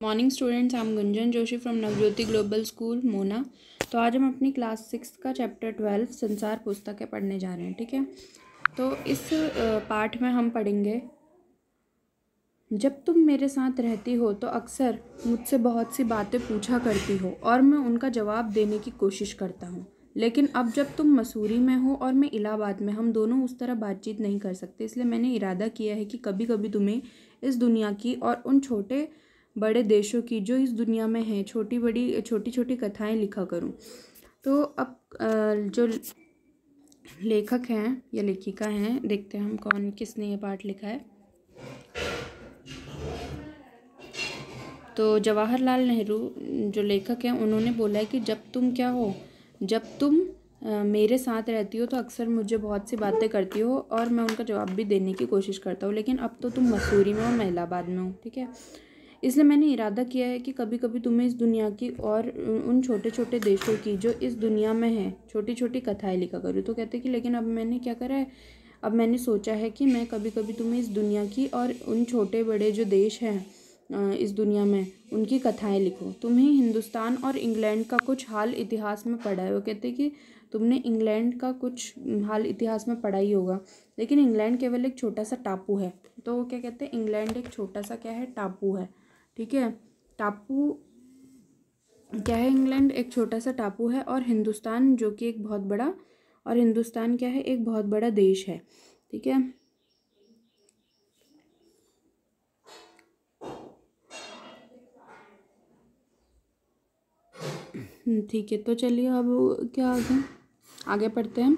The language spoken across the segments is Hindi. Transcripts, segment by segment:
Morning students, I am Gunjan Joshi from Navjyoti global school Mona. तो आज हम अपनी क्लास 6 का चैप्टर 12 संसार पुस्तकें पढ़ने जा रहे हैं। ठीक है, तो इस पाठ में हम पढ़ेंगे, जब तुम मेरे साथ रहती हो तो अक्सर मुझसे बहुत सी बातें पूछा करती हो और मैं उनका जवाब देने की कोशिश करता हूँ। लेकिन अब जब तुम मसूरी में हो और मैं इलाहाबाद में, हम दोनों उस तरह बातचीत नहीं कर सकते। इसलिए मैंने इरादा किया है कि कभी कभी तुम्हें इस दुनिया की और उन छोटे बड़े देशों की जो इस दुनिया में हैं छोटी छोटी कथाएं लिखा करूं। तो अब जो लेखक हैं या लेखिका हैं, देखते हैं हम किसने ये पाठ लिखा है। तो जवाहरलाल नेहरू जो लेखक हैं, उन्होंने बोला है कि जब तुम मेरे साथ रहती हो तो अक्सर मुझे बहुत सी बातें करती हो और मैं उनका जवाब भी देने की कोशिश करता हूँ। लेकिन अब तो तुम मसूरी में और मैं इलाहाबाद में हूँ। ठीक है, इसलिए मैंने इरादा किया है कि कभी कभी तुम्हें इस दुनिया की और उन छोटे छोटे देशों की जो इस दुनिया में हैं छोटी छोटी कथाएं लिखा करूँ। तो कहते कि लेकिन अब मैंने क्या करा है, अब मैंने सोचा है कि मैं कभी कभी तुम्हें इस दुनिया की और उन छोटे बड़े जो देश हैं इस दुनिया में, उनकी कथाएं लिखो। तुम्हें हिंदुस्तान और इंग्लैंड का कुछ हाल इतिहास में पढ़ा है। वो कहते कि तुमने इंग्लैंड का कुछ हाल इतिहास में पढ़ा ही होगा, लेकिन इंग्लैंड केवल एक छोटा सा टापू है। तो वो क्या कहते हैं, इंग्लैंड एक छोटा सा क्या है, टापू है। ठीक है, टापू क्या है, इंग्लैंड एक छोटा सा टापू है और हिंदुस्तान जो कि एक बहुत बड़ा, और हिंदुस्तान क्या है, एक बहुत बड़ा देश है। ठीक है, ठीक है। तो चलिए अब क्या आगे पढ़ते हैं।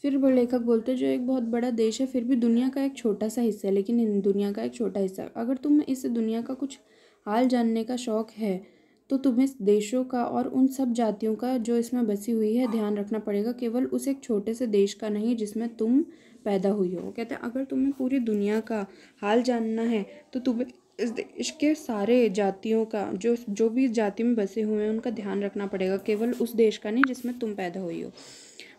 फिर वो लेखक बोलते हैं, जो एक बहुत बड़ा देश है फिर भी दुनिया का एक छोटा सा हिस्सा है, लेकिन दुनिया का एक छोटा हिस्सा। अगर तुम्हें इस दुनिया का कुछ हाल जानने का शौक है तो तुम्हें देशों का और उन सब जातियों का जो इसमें बसी हुई है ध्यान रखना पड़ेगा, केवल उस एक छोटे से देश का नहीं जिसमें तुम पैदा हुई हो। कहते हैं अगर तुम्हें पूरी दुनिया का हाल जानना है तो तुम्हें इस देश के सारे जातियों का, जो जो भी इस जाति में बसे हुए हैं, उनका ध्यान रखना पड़ेगा, केवल उस देश का नहीं जिसमें तुम पैदा हुई हो।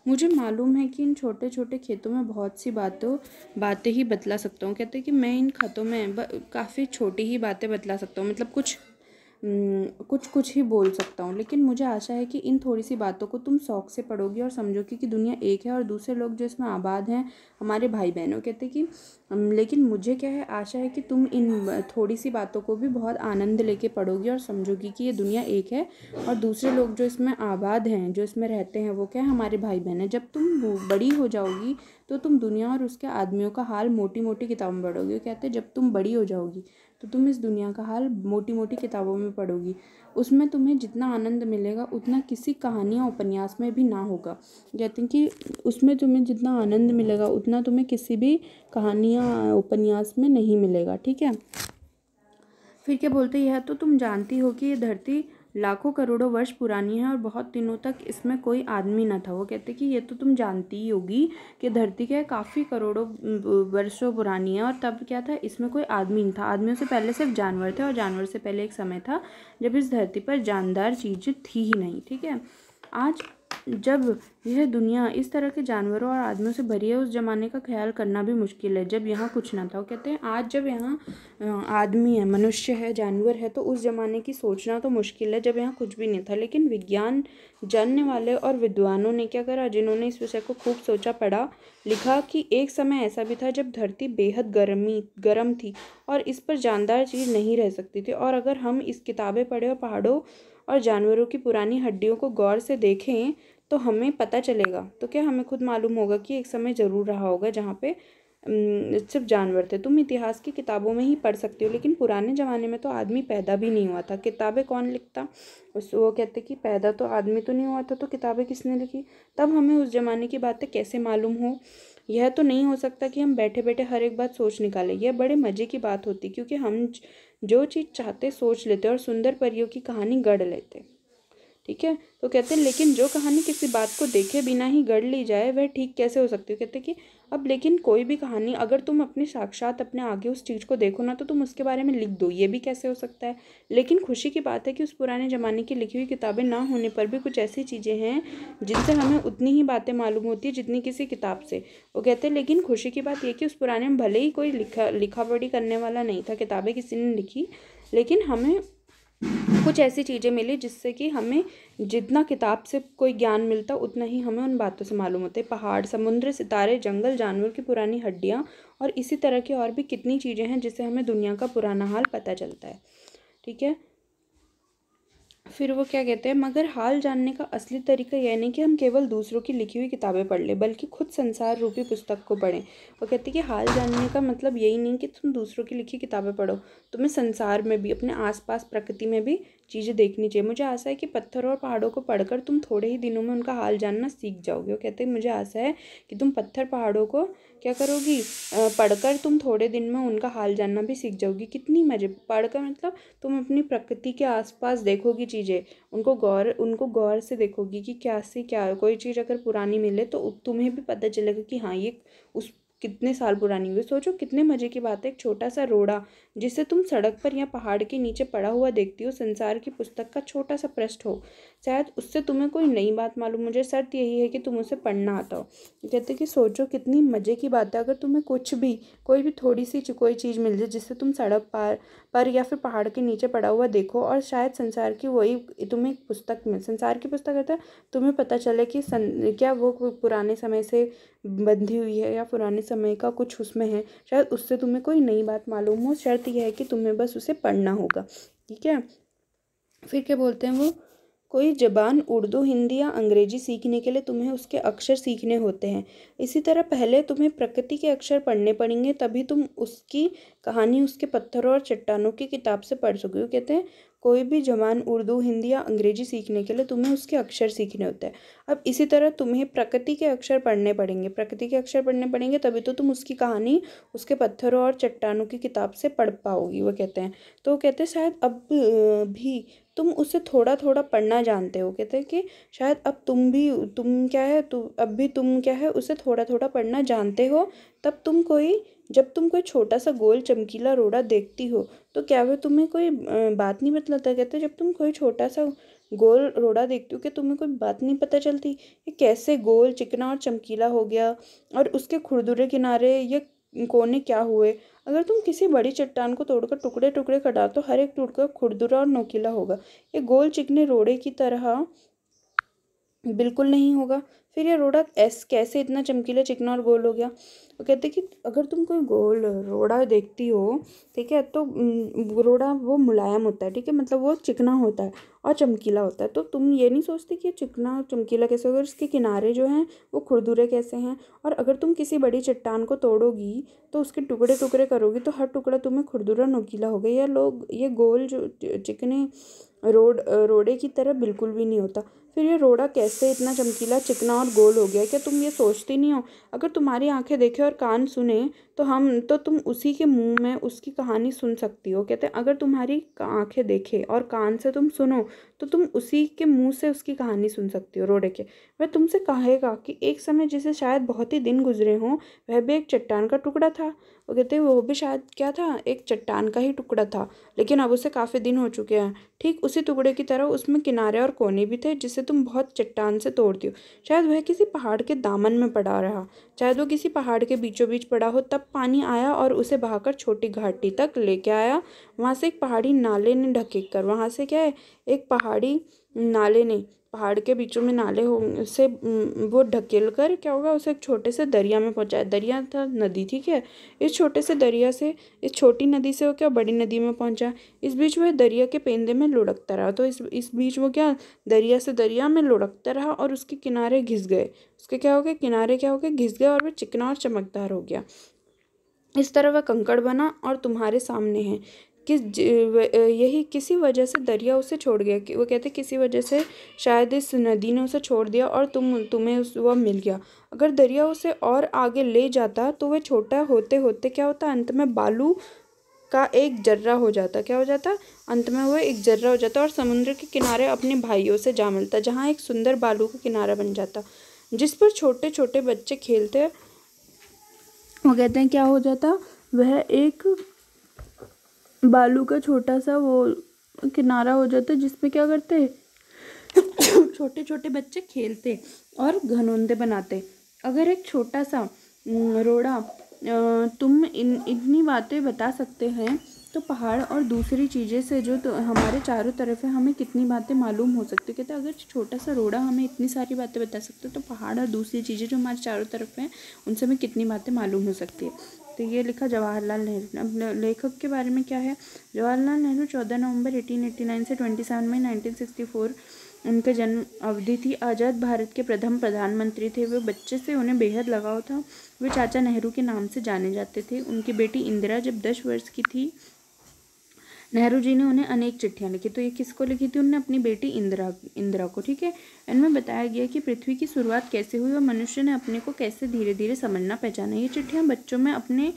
मुझे मालूम है कि इन छोटे छोटे खेतों में बहुत सी बातें ही बतला सकता हूँ। कहते हैं कि मैं इन खतों में काफ़ी छोटी ही बातें बतला सकता हूँ, मतलब कुछ ही बोल सकता हूँ। लेकिन मुझे आशा है कि इन थोड़ी सी बातों को तुम शौक से पढ़ोगी और समझोगी कि दुनिया एक है और दूसरे लोग जो इसमें आबाद हैं हमारे भाई बहनों। कहते कि लेकिन मुझे क्या है, आशा है कि तुम इन थोड़ी सी बातों को भी बहुत आनंद लेके पढ़ोगी और समझोगी कि ये दुनिया एक है और दूसरे लोग जो इसमें आबाद हैं, जो इसमें रहते हैं, वो क्या है, हमारे भाई बहन हैं। जब तुम बड़ी हो जाओगी तो तुम दुनिया और उसके आदमियों का हाल मोटी मोटी किताबों में पढ़ोगी। कहते हैं जब तुम बड़ी हो जाओगी तो तुम इस दुनिया का हाल मोटी मोटी किताबों में पढ़ोगी। उसमें तुम्हें जितना आनंद मिलेगा उतना किसी कहानी या उपन्यास में भी ना होगा। कहते हैं कि उसमें तुम्हें जितना आनंद मिलेगा उतना तुम्हें किसी भी कहानी या उपन्यास में नहीं मिलेगा। ठीक है, फिर क्या बोलते हैं, यह तो तुम जानती हो कि ये धरती लाखों करोड़ों वर्ष पुरानी है और बहुत दिनों तक इसमें कोई आदमी न था। वो कहते कि ये तो तुम जानती ही होगी कि धरती क्या है, काफ़ी करोड़ों वर्षों पुरानी है और तब क्या था, इसमें कोई आदमी नहीं था। आदमियों से पहले सिर्फ जानवर थे और जानवर से पहले एक समय था जब इस धरती पर जानदार चीज़ थी ही नहीं। ठीक है, आज जब यह दुनिया इस तरह के जानवरों और आदमियों से भरी है, उस जमाने का ख्याल करना भी मुश्किल है जब यहाँ कुछ ना था। वो कहते हैं आज जब यहाँ आदमी है, मनुष्य है, जानवर है, तो उस जमाने की सोचना तो मुश्किल है जब यहाँ कुछ भी नहीं था। लेकिन विज्ञान जानने वाले और विद्वानों ने क्या करा, जिन्होंने इस विषय को खूब सोचा, पढ़ा, लिखा कि एक समय ऐसा भी था जब धरती बेहद गर्म थी और इस पर जानदार चीज़ नहीं रह सकती थी। और अगर हम इस किताबें पढ़े और पहाड़ों और जानवरों की पुरानी हड्डियों को गौर से देखें तो हमें पता चलेगा, तो क्या हमें खुद मालूम होगा कि एक समय ज़रूर रहा होगा जहाँ पे सिर्फ जानवर थे। तुम इतिहास की किताबों में ही पढ़ सकते हो, लेकिन पुराने ज़माने में तो आदमी पैदा भी नहीं हुआ था। किताबें कौन लिखता, वो कहते कि पैदा तो आदमी तो नहीं हुआ था, तो किताबें किसने लिखी। तब हमें उस ज़माने की बातें कैसे मालूम हो। यह तो नहीं हो सकता कि हम बैठे बैठे हर एक बात सोच निकालें। यह बड़े मज़े की बात होती, क्योंकि हम जो चीज़ चाहते सोच लेते और सुंदर परियों की कहानी गढ़ लेते। ठीक है, तो कहते हैं लेकिन जो कहानी किसी बात को देखे बिना ही गढ़ ली जाए वह ठीक कैसे हो सकती है। कहते हैं कि अब लेकिन कोई भी कहानी अगर तुम अपने साक्षात अपने आगे उस चीज़ को देखो ना, तो तुम उसके बारे में लिख दो, ये भी कैसे हो सकता है। लेकिन खुशी की बात है कि उस पुराने ज़माने की लिखी हुई किताबें ना होने पर भी कुछ ऐसी चीज़ें हैं जिनसे हमें उतनी ही बातें मालूम होती है जितनी किसी किताब से। वो कहते हैं लेकिन खुशी की बात यह कि उस पुराने में भले ही कोई लिखा पढ़ी करने वाला नहीं था, किताबें किसी ने लिखी, लेकिन हमें कुछ ऐसी चीज़ें मिली जिससे कि हमें जितना किताब से कोई ज्ञान मिलता उतना ही हमें उन बातों से मालूम होते। पहाड़, समुद्र, सितारे, जंगल, जानवर की पुरानी हड्डियाँ और इसी तरह की और भी कितनी चीज़ें हैं जिससे हमें दुनिया का पुराना हाल पता चलता है। ठीक है। फिर वो क्या कहते हैं, मगर हाल जानने का असली तरीका यह नहीं कि हम केवल दूसरों की लिखी हुई किताबें पढ़ लें, बल्कि खुद संसार रूपी पुस्तक को पढ़ें। वो कहते हैं कि हाल जानने का मतलब यही नहीं कि तुम दूसरों की लिखी किताबें पढ़ो, तुम्हें संसार में भी, अपने आसपास प्रकृति में भी चीज़ें देखनी चाहिए। मुझे आशा है कि पत्थर और पहाड़ों को पढ़कर तुम थोड़े ही दिनों में उनका हाल जानना सीख जाओगे। वो कहते हैं मुझे आशा है कि तुम पत्थर पहाड़ों को क्या करोगी, पढ़कर तुम थोड़े दिन में उनका हाल जानना भी सीख जाओगी। कितनी मजे, पढ़कर मतलब तुम अपनी प्रकृति के आसपास देखोगी चीज़ें, उनको गौर से देखोगी कि क्या से क्या, कोई चीज़ अगर पुरानी मिले तो तुम्हें भी पता चलेगा कि हाँ ये उस कितने साल पुरानी हुई। सोचो कितने मज़े की बात है, एक छोटा सा रोड़ा जिसे तुम सड़क पर या पहाड़ के नीचे पड़ा हुआ देखती हो, संसार की पुस्तक का छोटा सा पृष्ठ हो, शायद उससे तुम्हें कोई नई बात मालूम हो जाए। शर्त यही है कि तुम उसे पढ़ना आता हो। कहते कि सोचो कितनी मज़े की बात है, अगर तुम्हें कुछ भी, कोई भी थोड़ी सी कोई चीज़ मिल जाए जिससे तुम सड़क पर या फिर पहाड़ के नीचे पड़ा हुआ देखो, और शायद संसार की वही तुम्हें एक पुस्तक में, संसार की पुस्तक रहता है, तुम्हें पता चले कि क्या वो पुराने समय से बंधी हुई है या पुराने समय का कुछ उसमें है, शायद उससे तुम्हें कोई नई बात मालूम हो। शर्त यह है कि तुम्हें बस उसे पढ़ना होगा। ठीक है। फिर क्या बोलते हैं वो, कोई ज़बान उर्दू, हिंदी या अंग्रेजी सीखने के लिए तुम्हें उसके अक्षर सीखने होते हैं। इसी तरह पहले तुम्हें प्रकृति के अक्षर पढ़ने पड़ेंगे, तभी तुम उसकी कहानी उसके पत्थरों और चट्टानों की किताब से पढ़ सकोगे। वो कहते हैं कोई भी ज़बान उर्दू, हिंदी या अंग्रेजी सीखने के लिए तुम्हें उसके अक्षर सीखने होते हैं। अब इसी तरह तुम्हें प्रकृति के अक्षर पढ़ने पड़ेंगे, प्रकृति के अक्षर पढ़ने पड़ेंगे तभी तो तुम उसकी कहानी उसके पत्थरों और चट्टानों की किताब से पढ़ पाओगी। वो कहते हैं, तो वो कहते हैं शायद अब भी तुम उसे थोड़ा थोड़ा पढ़ना जानते हो। कहते हैं कि शायद अब तुम क्या है उसे थोड़ा थोड़ा पढ़ना जानते हो। जब तुम कोई छोटा सा गोल चमकीला रोड़ा देखती हो तो क्या वह तुम्हें कोई बात नहीं बतलाता। कहते हैं जब तुम कोई छोटा सा गोल रोड़ा देखती हो कि तुम्हें कोई बात नहीं पता चलती, ये कैसे गोल, चिकना और चमकीला हो गया, और उसके खुरदुरे किनारे ये कोने क्या हुए। अगर तुम किसी बड़ी चट्टान को तोड़कर टुकड़े टुकड़े कर डालो तो हर एक टुकड़ा खुरदुरा और नोकीला होगा। ये गोल चिकने रोड़े की तरह बिल्कुल नहीं होगा। फिर ये रोड़ा कैसे इतना चमकीला, चिकना और गोल हो गया। वो कहते हैं कि अगर तुम कोई गोल रोड़ा देखती हो, ठीक है, तो रोड़ा वो मुलायम होता है, ठीक है, मतलब वो चिकना होता है और चमकीला होता है। तो तुम ये नहीं सोचती कि चिकना और चमकीला कैसे होगा, उसके किनारे जो हैं वो खुरदुरे कैसे हैं। और अगर तुम किसी बड़ी चट्टान को तोड़ोगी तो उसके टुकड़े टुकड़े करोगी तो हर टुकड़ा तुम्हें खुरदुरा नोकीला होगा। ये गोल जो चिकने रोड़े की तरह बिल्कुल भी नहीं होता। फिर ये रोड़ा कैसे इतना चमकीला, चिकना और गोल हो गया। क्या तुम ये सोचती नहीं हो, अगर तुम्हारी आंखें देखें और कान सुने तो तुम उसी के मुंह में उसकी कहानी सुन सकती हो। कहते हैं अगर तुम्हारी आंखें देखें और कान से तुम सुनो तो तुम उसी के मुंह से उसकी कहानी सुन सकती हो रोड़े के। वह तुमसे कहेगा कि एक समय जिसे शायद बहुत ही दिन गुजरे हों, वह भी एक चट्टान का टुकड़ा था। वो कहते हैं वो भी शायद क्या था, एक चट्टान का ही टुकड़ा था, लेकिन अब उसे काफ़ी दिन हो चुके हैं। ठीक उसी टुकड़े की तरह उसमें किनारे और कोने भी थे जिसे तुम बहुत चट्टान से तोड़ती हो। शायद वह किसी पहाड़ के दामन में पड़ा रहा, शायद वो किसी पहाड़ के बीचों बीच पड़ा हो, तब पानी आया और उसे बहाकर छोटी घाटी तक लेके आया। वहाँ से एक पहाड़ी नाले ने ढकेल कर, वहाँ से क्या है, एक पहाड़ी नाले ने, पहाड़ के बीचों में नाले हो से वो ढकेल कर क्या होगा, उसे एक छोटे से दरिया में पहुँचाया। दरिया था, नदी, ठीक है। इस छोटे से दरिया से, इस छोटी नदी से वो क्या बड़ी नदी में पहुँचा। इस बीच वह दरिया के पेंदे में लुढ़कता रहा, तो इस बीच वो क्या दरिया से दरिया में लुढ़कता रहा और उसके किनारे घिस गए। उसके क्या हो गए, किनारे क्या हो गए, घिस गए, और वह चिकना और चमकदार हो गया। इस तरह वह कंकड़ बना और तुम्हारे सामने है। यही किसी वजह से दरिया उसे छोड़ गया। वो कहते किसी वजह से शायद इस नदी ने उसे छोड़ दिया और तुम्हें वह मिल गया। अगर दरिया उसे और आगे ले जाता तो वह छोटा होते होते क्या होता, अंत में बालू का एक जर्रा हो जाता। क्या हो जाता, अंत में वो एक जर्रा हो जाता और समुद्र के किनारे अपने भाइयों से जा मिलता, जहाँ एक सुंदर बालू का किनारा बन जाता जिस पर छोटे छोटे बच्चे खेलते। वो कहते हैं क्या हो जाता, वह एक बालू का छोटा सा वो किनारा हो जाता जिसपे क्या करते छोटे छोटे बच्चे खेलते और घनौंदे बनाते। अगर एक छोटा सा रोड़ा तुम इतनी बातें बता सकते हैं तो पहाड़ और दूसरी चीज़ें से जो तो हमारे चारों तरफ है हमें कितनी बातें मालूम हो सकती है। कहते हैं अगर छोटा सा रोड़ा हमें इतनी सारी बातें बता सकते तो पहाड़ और दूसरी चीज़ें जो हमारे चारों तरफ हैं उनसे हमें कितनी बातें मालूम हो सकती है। तो ये लिखा जवाहरलाल नेहरू ने। अब लेखक के बारे में क्या है, जवाहरलाल नेहरू 14 नवंबर 1889 से 27 मई 1964 उनका जन्म अवधि थी। आज़ाद भारत के प्रथम प्रधानमंत्री थे। वे बच्चे से उन्हें बेहद लगाव था। वे चाचा नेहरू के नाम से जाने जाते थे। उनकी बेटी इंदिरा जब 10 वर्ष की थी, नेहरू जी ने उन्हें अनेक चिट्ठियां लिखी। तो ये किसको लिखी थी? उन्होंने अपनी बेटी इंदिरा को। ठीक है, इनमें बताया गया कि पृथ्वी की शुरुआत कैसे हुई और मनुष्य ने अपने को कैसे धीरे धीरे समझना पहचाना। ये चिट्ठियां बच्चों में अपने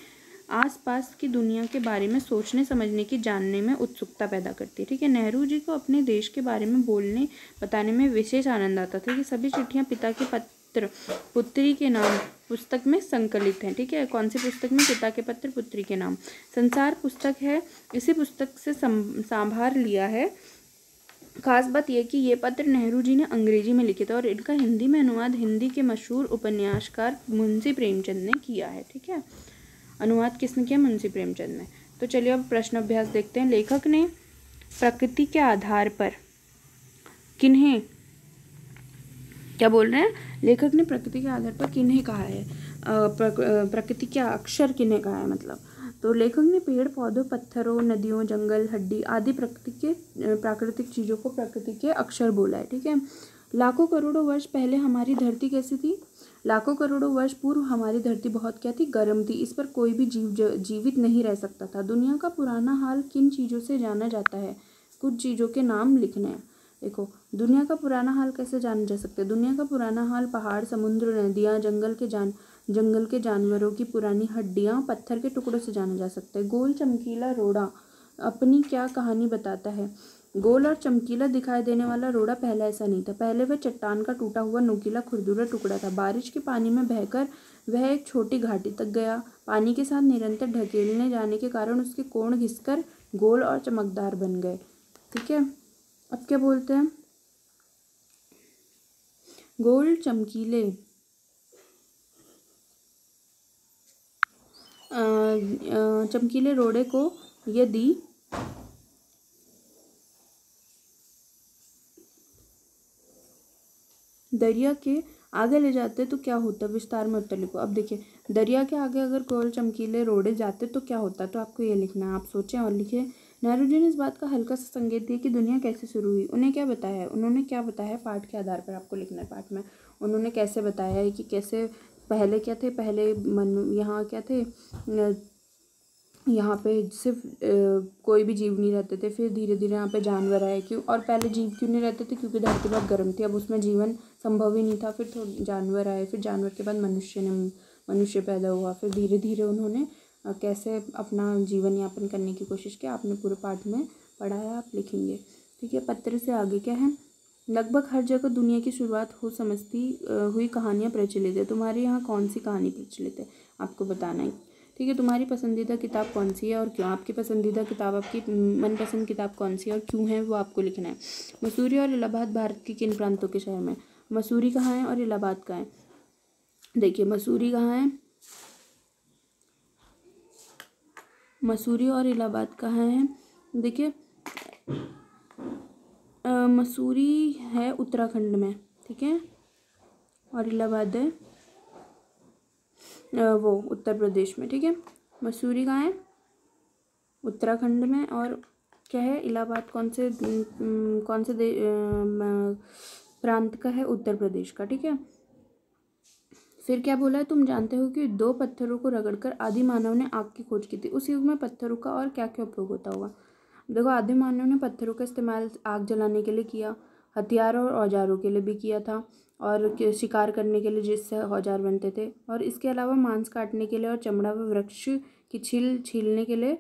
आसपास की दुनिया के बारे में सोचने समझने की जानने में उत्सुकता पैदा करती है। ठीक है, नेहरू जी को अपने देश के बारे में बोलने बताने में विशेष आनंद आता था। कि सभी चिट्ठियां पिता के पत्र पुत्री के नाम पुस्तक में संकलित हैं। ठीक है, कौन सी पुस्तक में? पिता के पत्र पुत्री के नाम। संसार पुस्तक है, इसी पुस्तक से संभार लिया है। खास बात यह कि ये पत्र नेहरू जी ने अंग्रेजी में लिखे थे और इनका हिंदी में अनुवाद हिंदी के मशहूर उपन्यासकार मुंशी प्रेमचंद ने किया है। ठीक है, अनुवाद किसने किया? मुंशी प्रेमचंद ने। तो चलिए अब प्रश्न अभ्यास देखते हैं। लेखक ने प्रकृति के आधार पर किन्हें, क्या बोल रहे हैं? लेखक ने प्रकृति के आधार पर किन्हें कहा है? प्रकृति के अक्षर किन्हें कहा है मतलब। तो लेखक ने पेड़ पौधों, पत्थरों, नदियों, जंगल, हड्डी आदि प्राकृतिक चीज़ों को प्रकृति के अक्षर बोला है। ठीक है, लाखों करोड़ों वर्ष पहले हमारी धरती कैसी थी? लाखों करोड़ों वर्ष पूर्व हमारी धरती बहुत क्या थी? गर्म थी। इस पर कोई भी जीवित नहीं रह सकता था। दुनिया का पुराना हाल किन चीज़ों से जाना जाता है? कुछ चीज़ों के नाम लिखने हैं। देखो, दुनिया का पुराना हाल कैसे जाना जा सकता है? दुनिया का पुराना हाल पहाड़, समुद्र, नदियाँ, जंगल के जानवरों की पुरानी हड्डियाँ, पत्थर के टुकड़ों से जाना जा सकता है। गोल चमकीला रोड़ा अपनी क्या कहानी बताता है? गोल और चमकीला दिखाई देने वाला रोड़ा पहले ऐसा नहीं था। पहले वह चट्टान का टूटा हुआ नुकीला खुरदुरा टुकड़ा था। बारिश के पानी में बहकर वह एक छोटी घाटी तक गया। पानी के साथ निरंतर ढकेलने जाने के कारण उसके कोण घिसकर गोल और चमकदार बन गए। ठीक है, अब क्या बोलते हैं? गोल चमकीले रोड़े को यदि दरिया के आगे ले जाते तो क्या होता? विस्तार में उत्तर लिखो। अब देखिए, दरिया के आगे अगर गोल चमकीले रोड़े जाते तो क्या होता? तो आपको ये लिखना है। आप सोचें और लिखिए। नेहरू जी ने इस बात का हल्का सा संकेत दिया कि दुनिया कैसे शुरू हुई। उन्होंने क्या बताया है? पाठ के आधार पर आपको लिखना है। पाठ में उन्होंने कैसे बताया है कि कैसे पहले क्या थे? पहले यहाँ क्या थे? यहाँ पे सिर्फ कोई भी जीव नहीं रहते थे। फिर धीरे धीरे यहाँ पे जानवर आए। क्यों? और पहले जीव क्यों नहीं रहते थे? क्योंकि धरती बहुत गर्म थी। अब उसमें जीवन संभव ही नहीं था। फिर तो जानवर आए। फिर जानवर के बाद मनुष्य पैदा हुआ। फिर धीरे धीरे उन्होंने कैसे अपना जीवन यापन करने की कोशिश की। आपने पूरे पाठ में पढ़ा है, आप लिखेंगे। ठीक है, पत्र से आगे क्या है? लगभग हर जगह दुनिया की शुरुआत हो समझती हुई कहानियाँ प्रचलित है। तुम्हारे यहाँ कौन सी कहानी प्रचलित है? आपको बताना है। ठीक है, तुम्हारी पसंदीदा किताब कौन सी है और क्यों? आपकी पसंदीदा किताब, आपकी मनपसंद किताब कौन सी है और क्यों है, वो आपको लिखना है। मसूरी और इलाहाबाद भारत के किन प्रांतों के शहर में? मसूरी कहाँ है और इलाहाबाद कहाँ है? देखिए, मसूरी कहाँ है? मसूरी और इलाहाबाद कहाँ है? देखिए, मसूरी है उत्तराखंड में। ठीक है, और इलाहाबाद है वो उत्तर प्रदेश में। ठीक है, मसूरी कहाँ है? उत्तराखंड में। और क्या है? इलाहाबाद कौन से प्रांत का है? उत्तर प्रदेश का। ठीक है, फिर क्या बोला है? तुम जानते हो कि दो पत्थरों को रगड़कर आदि मानव ने आग की खोज की थी। उस युग में पत्थरों का और क्या क्या उपयोग होता होगा? देखो, आदि मानव ने पत्थरों का इस्तेमाल आग जलाने के लिए किया, हथियारों और औजारों के लिए भी किया था, और शिकार करने के लिए जिससे औजार बनते थे, और इसके अलावा मांस काटने के लिए और चमड़ा व वृक्ष की छील छीलने के लिए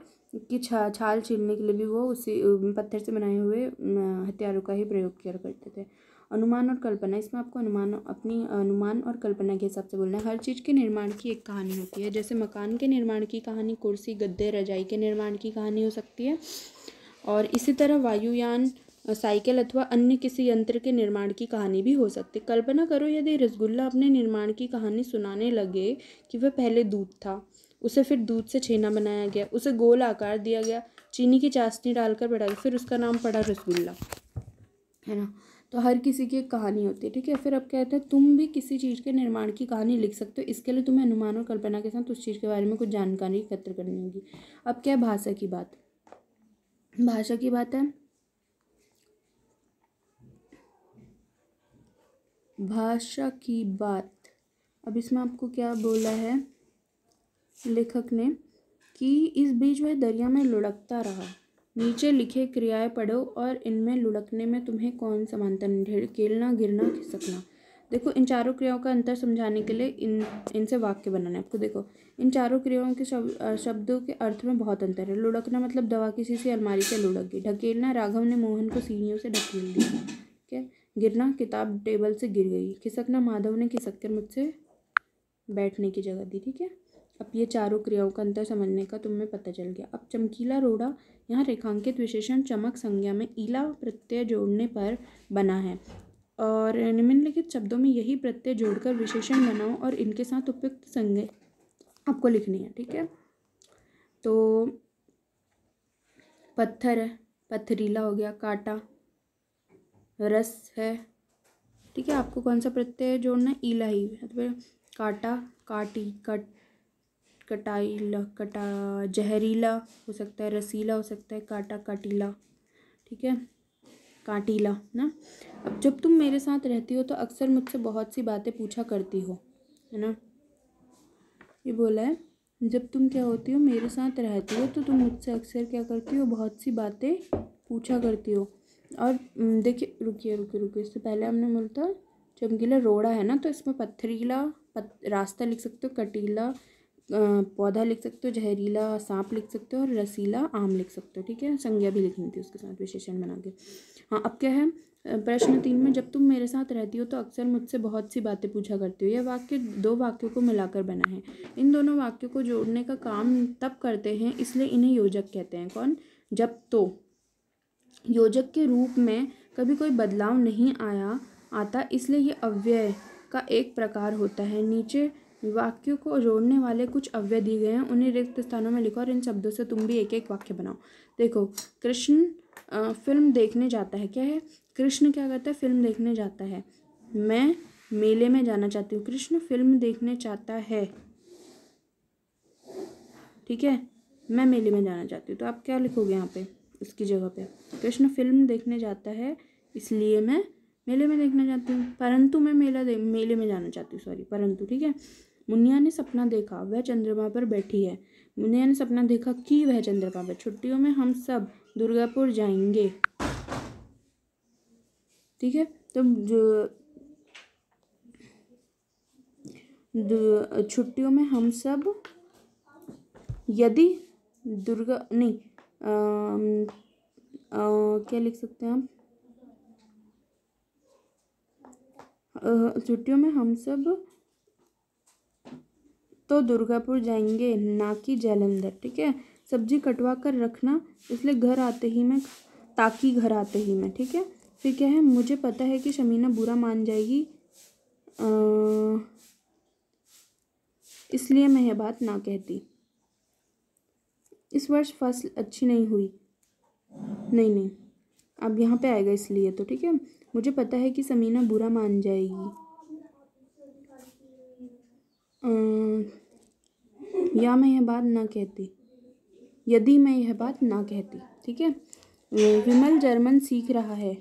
छाल छीलने के लिए भी वो उसी पत्थर से बनाए हुए हथियारों का ही प्रयोग किया करते थे। अनुमान और कल्पना, इसमें आपको अनुमान और कल्पना के हिसाब से बोलना है। हर चीज़ के निर्माण की एक कहानी होती है। जैसे मकान के निर्माण की कहानी कुर्सी, गद्दे, रजाई के निर्माण की कहानी हो सकती है, और इसी तरह वायुयान, साइकिल अथवा अन्य किसी यंत्र के निर्माण की कहानी भी हो सकती है। कल्पना करो यदि रसगुल्ला अपने निर्माण की कहानी सुनाने लगे कि वह पहले दूध था, उसे फिर दूध से छेना बनाया गया, उसे गोल आकार दिया गया, चीनी की चाशनी डालकर बढ़ा, फिर उसका नाम पड़ा रसगुल्ला, है ना। तो हर किसी की एक कहानी होती है, ठीक है। फिर अब कहते हैं तुम भी किसी चीज़ के निर्माण की कहानी लिख सकते हो। इसके लिए तुम्हें अनुमान और कल्पना के साथ उस चीज़ के बारे में कुछ जानकारी एकत्र करनी होगी। अब क्या है, भाषा की बात। भाषा की बात है, भाषा की बात। अब इसमें आपको क्या बोला है लेखक ने कि इस बीच वह दरिया में लुढ़कता रहा। नीचे लिखे क्रियाएं पढ़ो और इनमें लुढ़कने में तुम्हें कौन समानता, ढकेलना, गिरना, खिसकना। देखो, इन चारों क्रियाओं का अंतर समझाने के लिए इनसे वाक्य बनाना है आपको। देखो, इन चारों क्रियाओं के शब्दों के अर्थ में बहुत अंतर है। लुढ़कना मतलब दवा किसी से अलमारी से लुढ़क गई। ढकेलना, राघव ने मोहन को सीढ़ियों से ढकेल दिया, ठीक है। गिरना, किताब टेबल से गिर गई। खिसकना, माधव ने खिसक कर मुझसे बैठने की जगह दी, ठीक है। अब ये चारों क्रियाओं का अंतर समझने का तुम्हें पता चल गया। अब चमकीला रोड़ा, यहाँ रेखांकित विशेषण चमक संज्ञा में ईला प्रत्यय जोड़ने पर बना है और निम्नलिखित शब्दों में यही प्रत्यय जोड़कर विशेषण बनाओ और इनके साथ उपयुक्त संज्ञा आपको लिखनी है, ठीक है। तो पत्थर है, पथरीला हो गया। काटा, रस है, ठीक है। आपको कौन सा प्रत्यय जोड़ना है, ईला ही। काटा, काटी, कटाइला, जहरीला हो सकता है, रसीला हो सकता है, काटा, काटीला, ठीक है, काटीला ना। अब जब तुम मेरे साथ रहती हो तो अक्सर मुझसे बहुत सी बातें पूछा करती हो, है ना। ये बोला है, जब तुम क्या होती हो, मेरे साथ रहती हो तो तुम मुझसे अक्सर क्या करती हो, बहुत सी बातें पूछा करती हो। और देखिए, रुकिए, इससे पहले हमने बोला था चमकीला रोड़ा है ना, तो इसमें पथरीला रास्ता लिख सकते हो, कटीला पौधा लिख सकते हो, जहरीला सांप लिख सकते हो और रसीला आम लिख सकते हो, ठीक है। संज्ञा भी लिखनी थी उसके साथ विशेषण बना के। हाँ, अब क्या है, प्रश्न 3 में, जब तुम मेरे साथ रहती हो तो अक्सर मुझसे बहुत सी बातें पूछा करती हो। यह वाक्य 2 वाक्यों को मिलाकर बना है। इन दोनों वाक्यों को जोड़ने का काम तब करते हैं, इसलिए इन्हें योजक कहते हैं। कौन, जब तो। योजक के रूप में कभी कोई बदलाव नहीं आता, इसलिए ये अव्यय का एक प्रकार होता है। नीचे वाक्यों को जोड़ने वाले कुछ अव्यय दिए गए हैं, उन्हें रिक्त स्थानों में लिखो और इन शब्दों से तुम भी एक एक वाक्य बनाओ। देखो, कृष्ण फिल्म देखने जाता है, क्या है, कृष्ण क्या करता है, फिल्म देखने जाता है। मैं मेले में जाना चाहती हूँ, कृष्ण फिल्म देखने चाहता है, ठीक है। मैं मेले में जाना चाहती हूँ, तो आप क्या लिखोगे यहाँ पे उसकी जगह पे, कृष्ण फिल्म देखने जाता है इसलिए मैं मेले में देखने जाती हूँ। परंतु मैं मेले में जाना चाहती हूँ, सॉरी, परंतु, ठीक है। मुनिया ने सपना देखा, वह चंद्रमा पर बैठी है। मुनिया ने सपना देखा कि वह चंद्रमा पर। छुट्टियों में हम सब दुर्गापुर जाएंगे, ठीक है। तो छुट्टियों में हम सब, यदि दुर्गा नहीं, क्या लिख सकते हैं आप, छुट्टियों में हम सब तो दुर्गापुर जाएंगे, ना कि जालंधर, ठीक है। सब्जी कटवा कर रखना, इसलिए घर आते ही मैं, ताकि घर आते ही मैं, ठीक है। फिर क्या है, मुझे पता है कि शमीना बुरा मान जाएगी, इसलिए मैं यह बात ना कहती। इस वर्ष फसल अच्छी नहीं हुई, नहीं, अब यहाँ पे आएगा इसलिए, तो ठीक है। मुझे पता है कि शमीना बुरा मान जाएगी, या मैं यह बात ना कहती, यदि मैं यह बात ना कहती, ठीक है। विमल जर्मन सीख रहा है,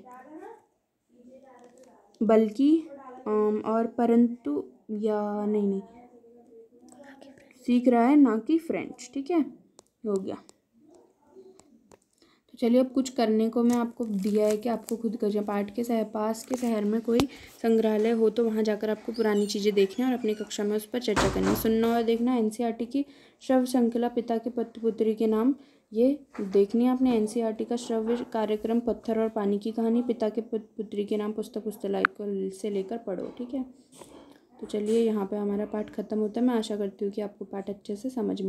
बल्कि और परंतु, या नहीं, सीख रहा है ना कि फ्रेंच, ठीक है। हो गया। तो चलिए, अब कुछ करने को मैं आपको दिया है कि आपको खुद कर, पाठ के पास के शहर में कोई संग्रहालय हो तो वहाँ जाकर आपको पुरानी चीज़ें देखनी और अपनी कक्षा में उस पर चर्चा करनी, सुनना और देखना। एनसीईआरटी की श्रव्य श्रृंखला पिता के पुत्र पुत्री के नाम, ये देखनी है आपने। एनसीईआरटी का श्रव्य कार्यक्रम पत्थर और पानी की कहानी, पिता के पुत्री के नाम पुस्तकालय से लेकर पढ़ो, ठीक है। तो चलिए, यहाँ पे हमारा पाठ खत्म होता है। मैं आशा करती हूँ कि आपको पाठ अच्छे से समझ में